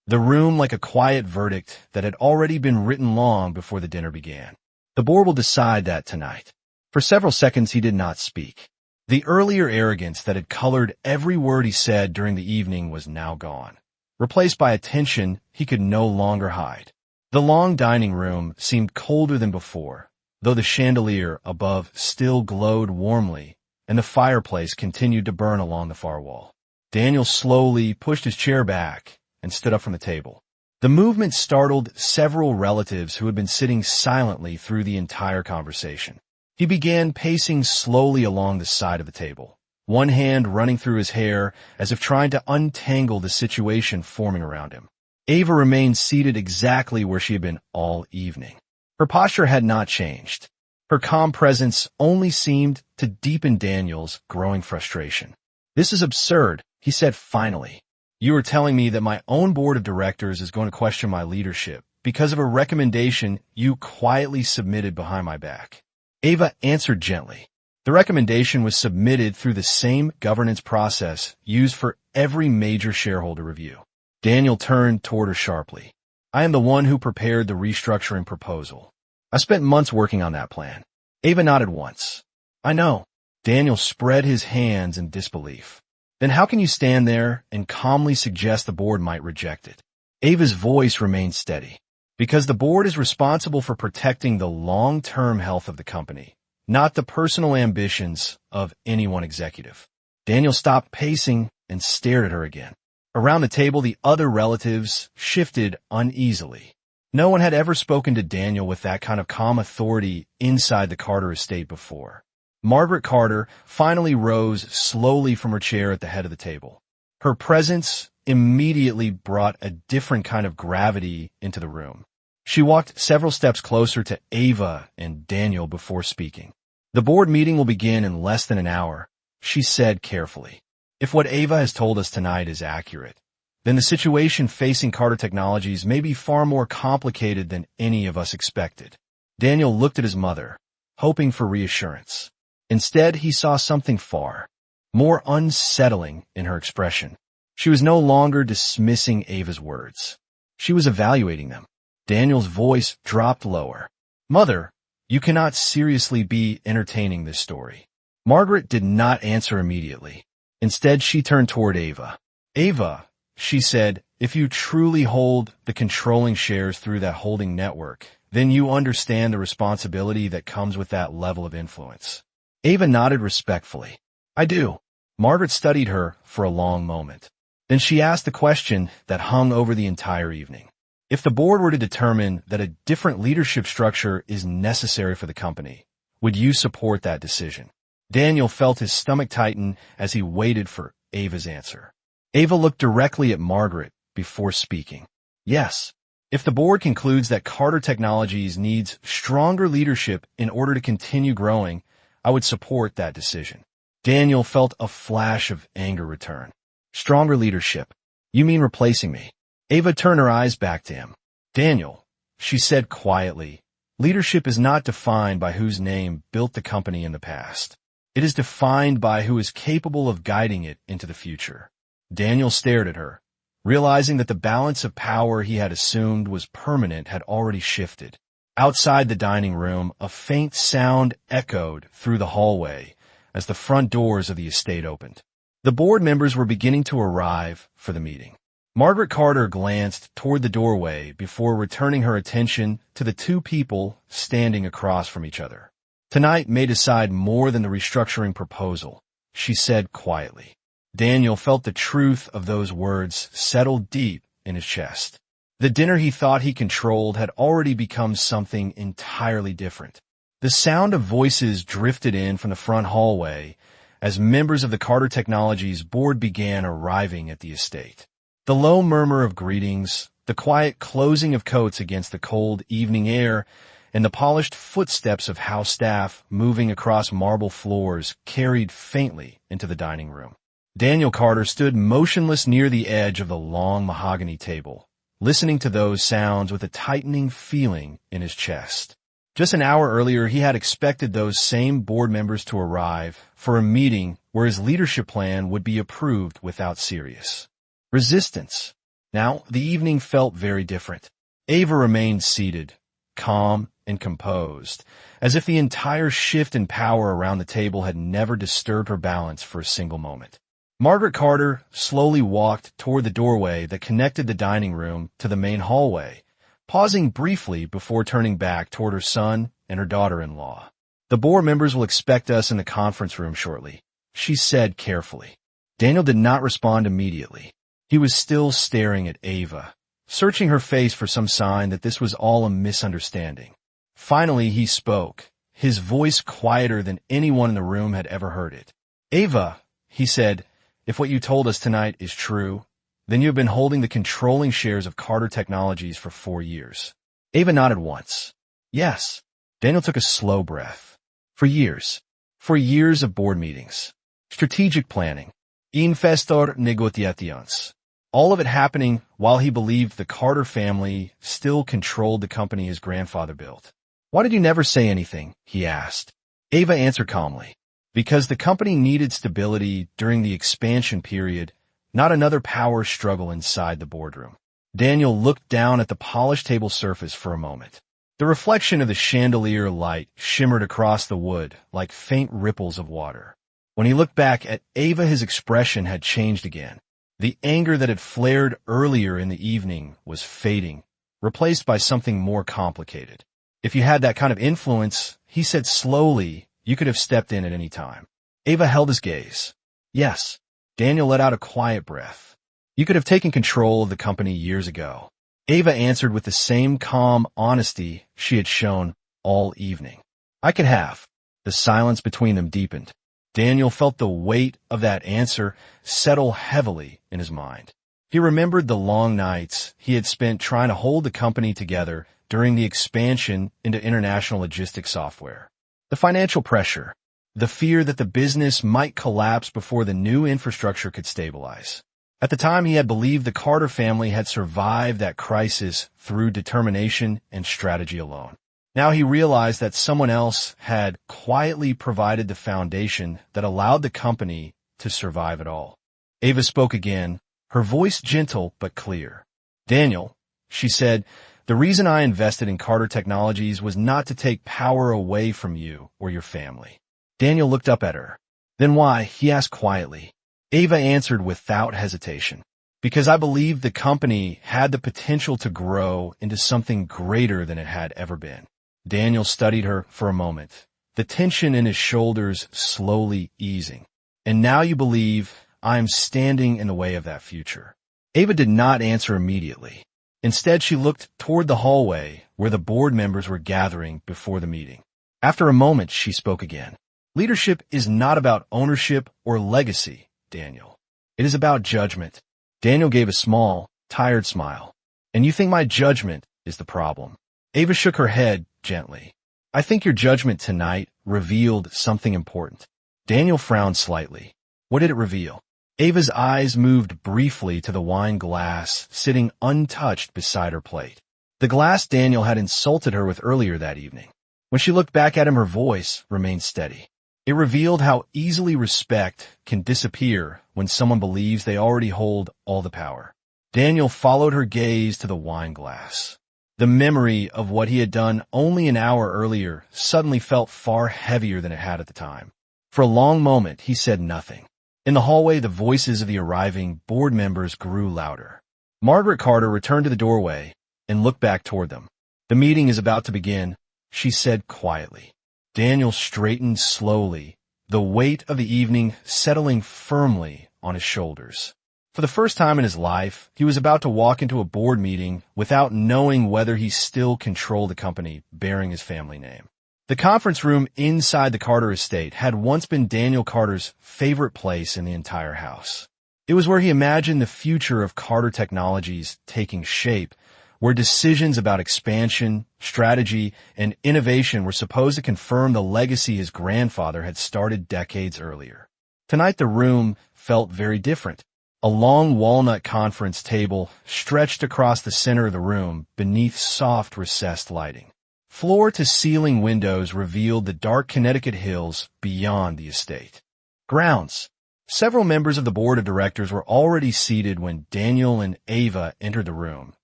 the room like a quiet verdict that had already been written long before the dinner began. "The board will decide that tonight." For several seconds he did not speak. The earlier arrogance that had colored every word he said during the evening was now gone, replaced by a tension he could no longer hide. The long dining room seemed colder than before, though the chandelier above still glowed warmly and the fireplace continued to burn along the far wall. Daniel slowly pushed his chair back and stood up from the table. The movement startled several relatives who had been sitting silently through the entire conversation. He began pacing slowly along the side of the table, one hand running through his hair as if trying to untangle the situation forming around him. Ava remained seated exactly where she had been all evening. Her posture had not changed. Her calm presence only seemed to deepen Daniel's growing frustration. "This is absurd," he said finally. "You are telling me that my own board of directors is going to question my leadership because of a recommendation you quietly submitted behind my back." Ava answered gently. "The recommendation was submitted through the same governance process used for every major shareholder review." Daniel turned toward her sharply. "I am the one who prepared the restructuring proposal. I spent months working on that plan." Ava nodded once. "I know." Daniel spread his hands in disbelief. Then how can you stand there and calmly suggest the board might reject it? Ava's voice remained steady. Because the board is responsible for protecting the long-term health of the company, not the personal ambitions of any one executive. Daniel stopped pacing and stared at her again. Around the table, the other relatives shifted uneasily. No one had ever spoken to Daniel with that kind of calm authority inside the Carter estate before. Margaret Carter finally rose slowly from her chair at the head of the table. Her presence immediately brought a different kind of gravity into the room. She walked several steps closer to Ava and Daniel before speaking. The board meeting will begin in less than an hour, she said carefully. If what Ava has told us tonight is accurate, then the situation facing Carter Technologies may be far more complicated than any of us expected. Daniel looked at his mother, hoping for reassurance. Instead, he saw something far more unsettling in her expression. She was no longer dismissing Ava's words. She was evaluating them. Daniel's voice dropped lower. Mother, you cannot seriously be entertaining this story. Margaret did not answer immediately. Instead, she turned toward Ava. Ava, she said, if you truly hold the controlling shares through that holding network, then you understand the responsibility that comes with that level of influence. Ava nodded respectfully. I do. Margaret studied her for a long moment. Then she asked the question that hung over the entire evening. If the board were to determine that a different leadership structure is necessary for the company, would you support that decision? Daniel felt his stomach tighten as he waited for Ava's answer. Ava looked directly at Margaret before speaking. Yes. If the board concludes that Carter Technologies needs stronger leadership in order to continue growing, I would support that decision. Daniel felt a flash of anger return. Stronger leadership. You mean replacing me? Ava turned her eyes back to him. Daniel, she said quietly, leadership is not defined by whose name built the company in the past. It is defined by who is capable of guiding it into the future. Daniel stared at her, realizing that the balance of power he had assumed was permanent had already shifted. Outside the dining room, a faint sound echoed through the hallway as the front doors of the estate opened. The board members were beginning to arrive for the meeting. Margaret Carter glanced toward the doorway before returning her attention to the two people standing across from each other. Tonight may decide more than the restructuring proposal, she said quietly. Daniel felt the truth of those words settle deep in his chest. The dinner he thought he controlled had already become something entirely different. The sound of voices drifted in from the front hallway as members of the Carter Technologies board began arriving at the estate. The low murmur of greetings, the quiet closing of coats against the cold evening air, and the polished footsteps of house staff moving across marble floors carried faintly into the dining room. Daniel Carter stood motionless near the edge of the long mahogany table, listening to those sounds with a tightening feeling in his chest. Just an hour earlier, he had expected those same board members to arrive for a meeting where his leadership plan would be approved without serious resistance. Now, the evening felt very different. Ava remained seated, calm and composed, as if the entire shift in power around the table had never disturbed her balance for a single moment. Margaret Carter slowly walked toward the doorway that connected the dining room to the main hallway, pausing briefly before turning back toward her son and her daughter-in-law. The board members will expect us in the conference room shortly, she said carefully. Daniel did not respond immediately. He was still staring at Ava, searching her face for some sign that this was all a misunderstanding. Finally, he spoke, his voice quieter than anyone in the room had ever heard it. Ava, he said, if what you told us tonight is true, then you have been holding the controlling shares of Carter Technologies for 4 years. Ava nodded once. Yes. Daniel took a slow breath. For years. For years of board meetings. Strategic planning. Investor negociations. All of it happening while he believed the Carter family still controlled the company his grandfather built. Why did you never say anything? He asked. Ava answered calmly. Because the company needed stability during the expansion period, not another power struggle inside the boardroom. Daniel looked down at the polished table surface for a moment. The reflection of the chandelier light shimmered across the wood like faint ripples of water. When he looked back at Ava, his expression had changed again. The anger that had flared earlier in the evening was fading, replaced by something more complicated. If you had that kind of influence, he said slowly, you could have stepped in at any time. Ava held his gaze. Yes. Daniel let out a quiet breath. You could have taken control of the company years ago. Ava answered with the same calm honesty she had shown all evening. I could have. The silence between them deepened. Daniel felt the weight of that answer settle heavily in his mind. He remembered the long nights he had spent trying to hold the company together during the expansion into international logistics software. The financial pressure, the fear that the business might collapse before the new infrastructure could stabilize. At the time, he had believed the Carter family had survived that crisis through determination and strategy alone. Now he realized that someone else had quietly provided the foundation that allowed the company to survive it all. Ava spoke again, her voice gentle but clear. Daniel, she said, the reason I invested in Carter Technologies was not to take power away from you or your family. Daniel looked up at her. Then why? He asked quietly. Ava answered without hesitation. Because I believed the company had the potential to grow into something greater than it had ever been. Daniel studied her for a moment, the tension in his shoulders slowly easing. And now you believe I am standing in the way of that future. Ava did not answer immediately. Instead, she looked toward the hallway where the board members were gathering before the meeting. After a moment, she spoke again. Leadership is not about ownership or legacy, Daniel. It is about judgment. Daniel gave a small, tired smile. And you think my judgment is the problem? Ava shook her head gently. I think your judgment tonight revealed something important. Daniel frowned slightly. What did it reveal? Ava's eyes moved briefly to the wine glass sitting untouched beside her plate. The glass Daniel had insulted her with earlier that evening. When she looked back at him, her voice remained steady. It revealed how easily respect can disappear when someone believes they already hold all the power. Daniel followed her gaze to the wine glass. The memory of what he had done only an hour earlier suddenly felt far heavier than it had at the time. For a long moment, he said nothing. In the hallway, the voices of the arriving board members grew louder. Margaret Carter returned to the doorway and looked back toward them. The meeting is about to begin, she said quietly. Daniel straightened slowly, the weight of the evening settling firmly on his shoulders. For the first time in his life, he was about to walk into a board meeting without knowing whether he still controlled the company bearing his family name. The conference room inside the Carter estate had once been Daniel Carter's favorite place in the entire house. It was where he imagined the future of Carter Technologies taking shape, where decisions about expansion, strategy, and innovation were supposed to confirm the legacy his grandfather had started decades earlier. Tonight the room felt very different. A long walnut conference table stretched across the center of the room beneath soft recessed lighting. Floor-to-ceiling windows revealed the dark Connecticut hills beyond the estate. Grounds. Several members of the board of directors were already seated when Daniel and Ava entered the room,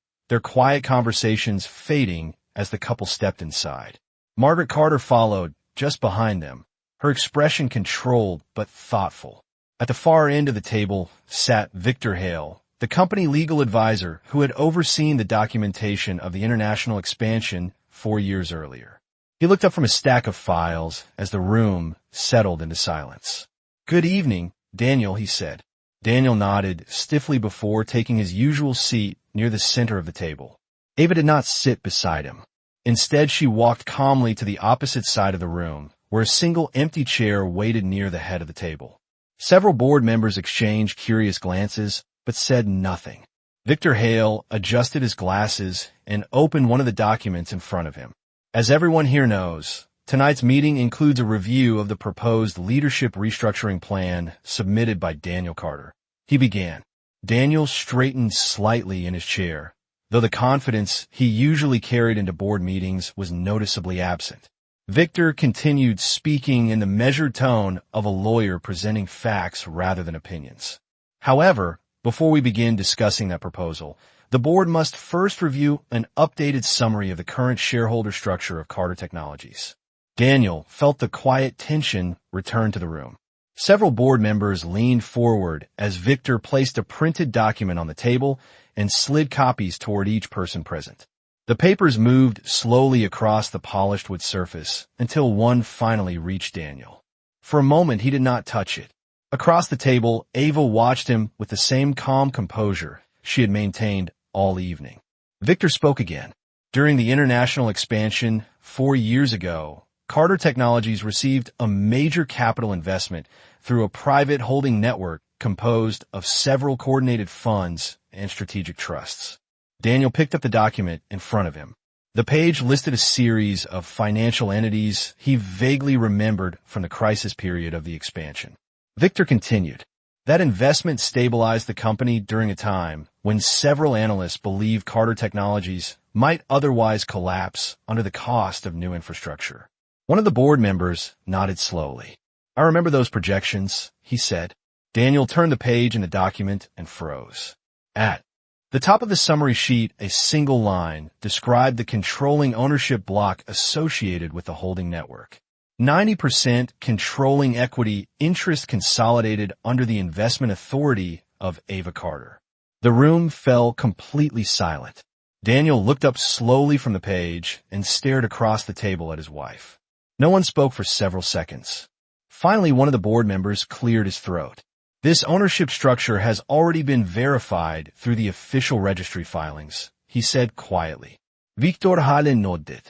their quiet conversations fading as the couple stepped inside. Margaret Carter followed, just behind them, her expression controlled but thoughtful. At the far end of the table sat Victor Hale, the company legal advisor who had overseen the documentation of the international expansion 4 years earlier. He looked up from a stack of files as the room settled into silence. Good evening, Daniel, he said. Daniel nodded stiffly before taking his usual seat near the center of the table. Ava did not sit beside him. Instead, she walked calmly to the opposite side of the room, where a single empty chair waited near the head of the table. Several board members exchanged curious glances, but said nothing. Victor Hale adjusted his glasses and opened one of the documents in front of him. As everyone here knows, tonight's meeting includes a review of the proposed leadership restructuring plan submitted by Daniel Carter. He began. Daniel straightened slightly in his chair, though the confidence he usually carried into board meetings was noticeably absent. Victor continued speaking in the measured tone of a lawyer presenting facts rather than opinions. However, before we begin discussing that proposal, the board must first review an updated summary of the current shareholder structure of Carter Technologies. Daniel felt the quiet tension return to the room. Several board members leaned forward as Victor placed a printed document on the table and slid copies toward each person present. The papers moved slowly across the polished wood surface until one finally reached Daniel. For a moment, he did not touch it. Across the table, Ava watched him with the same calm composure she had maintained all evening. Victor spoke again. During the international expansion 4 years ago, Carter Technologies received a major capital investment through a private holding network composed of several coordinated funds and strategic trusts. Daniel picked up the document in front of him. The page listed a series of financial entities he vaguely remembered from the crisis period of the expansion. Victor continued. That investment stabilized the company during a time when several analysts believed Carter Technologies might otherwise collapse under the cost of new infrastructure. One of the board members nodded slowly. I remember those projections, he said. Daniel turned the page in the document and froze. At the top of the summary sheet, a single line described the controlling ownership block associated with the holding network. 90% controlling equity interest consolidated under the investment authority of Ava Carter. The room fell completely silent. Daniel looked up slowly from the page and stared across the table at his wife. No one spoke for several seconds. Finally, one of the board members cleared his throat. This ownership structure has already been verified through the official registry filings, he said quietly. Victor Hallen nodded.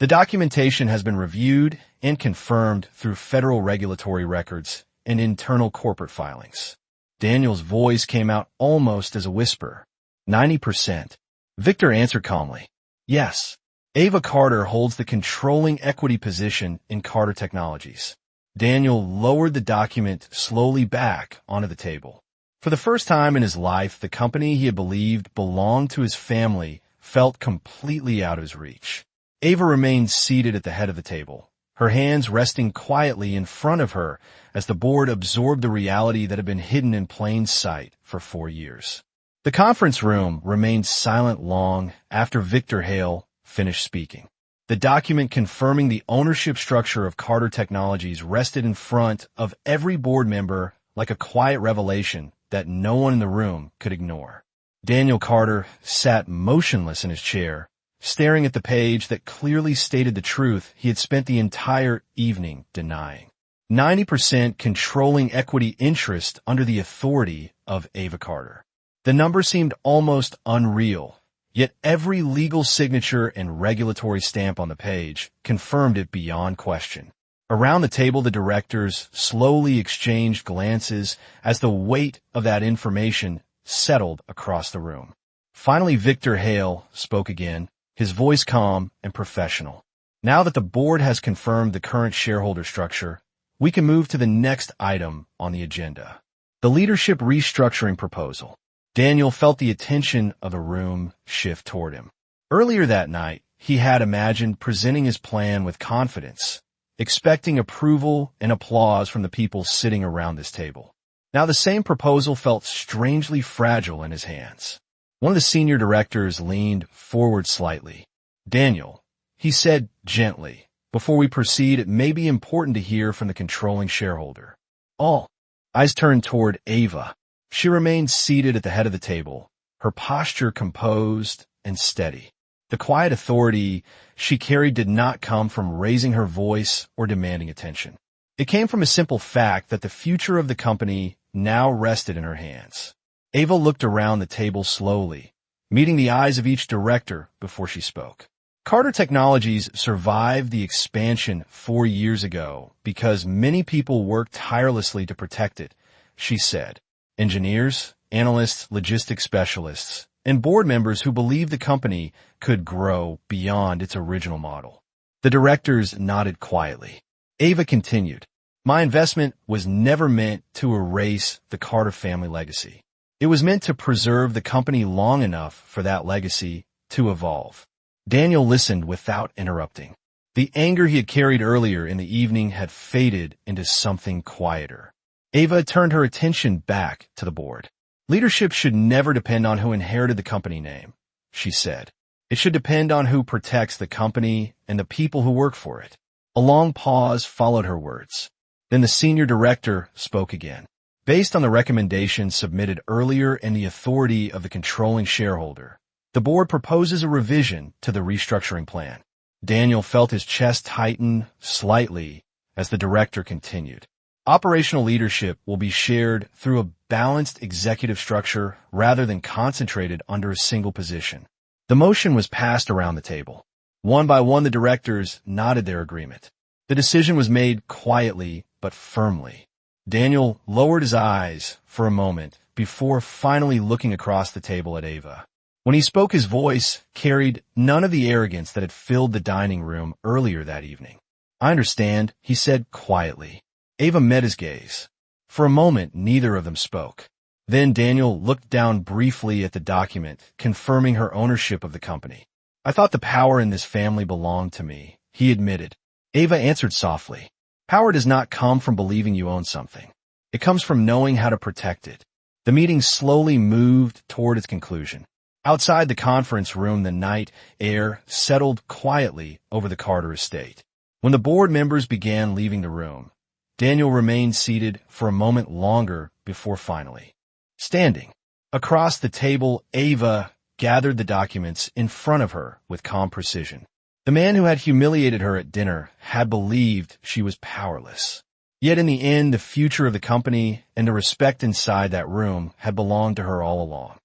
The documentation has been reviewed and confirmed through federal regulatory records and internal corporate filings. Daniel's voice came out almost as a whisper. 90%. Victor answered calmly. Yes. Ava Carter holds the controlling equity position in Carter Technologies. Daniel lowered the document slowly back onto the table. For the first time in his life, the company he had believed belonged to his family felt completely out of his reach. Ava remained seated at the head of the table, her hands resting quietly in front of her as the board absorbed the reality that had been hidden in plain sight for 4 years. The conference room remained silent long after Victor Hale finished speaking. The document confirming the ownership structure of Carter Technologies rested in front of every board member like a quiet revelation that no one in the room could ignore. Daniel Carter sat motionless in his chair, staring at the page that clearly stated the truth he had spent the entire evening denying. 90% controlling equity interest under the authority of Ava Carter. The number seemed almost unreal. Yet every legal signature and regulatory stamp on the page confirmed it beyond question. Around the table, the directors slowly exchanged glances as the weight of that information settled across the room. Finally, Victor Hale spoke again, his voice calm and professional. Now that the board has confirmed the current shareholder structure, we can move to the next item on the agenda. The leadership restructuring proposal. Daniel felt the attention of the room shift toward him. Earlier that night, he had imagined presenting his plan with confidence, expecting approval and applause from the people sitting around this table. Now the same proposal felt strangely fragile in his hands. One of the senior directors leaned forward slightly. Daniel, he said gently, before we proceed, it may be important to hear from the controlling shareholder. All eyes turned toward Ava. She remained seated at the head of the table, her posture composed and steady. The quiet authority she carried did not come from raising her voice or demanding attention. It came from a simple fact that the future of the company now rested in her hands. Ava looked around the table slowly, meeting the eyes of each director before she spoke. Carter Technologies survived the expansion 4 years ago because many people worked tirelessly to protect it, she said. Engineers, analysts, logistics specialists, and board members who believed the company could grow beyond its original model. The directors nodded quietly. Ava continued, My investment was never meant to erase the Carter family legacy. It was meant to preserve the company long enough for that legacy to evolve. Daniel listened without interrupting. The anger he had carried earlier in the evening had faded into something quieter. Ava turned her attention back to the board. Leadership should never depend on who inherited the company name, she said. It should depend on who protects the company and the people who work for it. A long pause followed her words. Then the senior director spoke again. Based on the recommendations submitted earlier and the authority of the controlling shareholder, the board proposes a revision to the restructuring plan. Daniel felt his chest tighten slightly as the director continued. Operational leadership will be shared through a balanced executive structure rather than concentrated under a single position. The motion was passed around the table. One by one, the directors nodded their agreement. The decision was made quietly but firmly. Daniel lowered his eyes for a moment before finally looking across the table at Ava. When he spoke, his voice carried none of the arrogance that had filled the dining room earlier that evening. "I understand," he said quietly. Ava met his gaze. For a moment, neither of them spoke. Then Daniel looked down briefly at the document, confirming her ownership of the company. "I thought the power in this family belonged to me," he admitted. Ava answered softly. "Power does not come from believing you own something. It comes from knowing how to protect it." The meeting slowly moved toward its conclusion. Outside the conference room, the night air settled quietly over the Carter estate. When the board members began leaving the room, Daniel remained seated for a moment longer before finally standing. Across the table, Ava gathered the documents in front of her with calm precision. The man who had humiliated her at dinner had believed she was powerless. Yet in the end, the future of the company and the respect inside that room had belonged to her all along.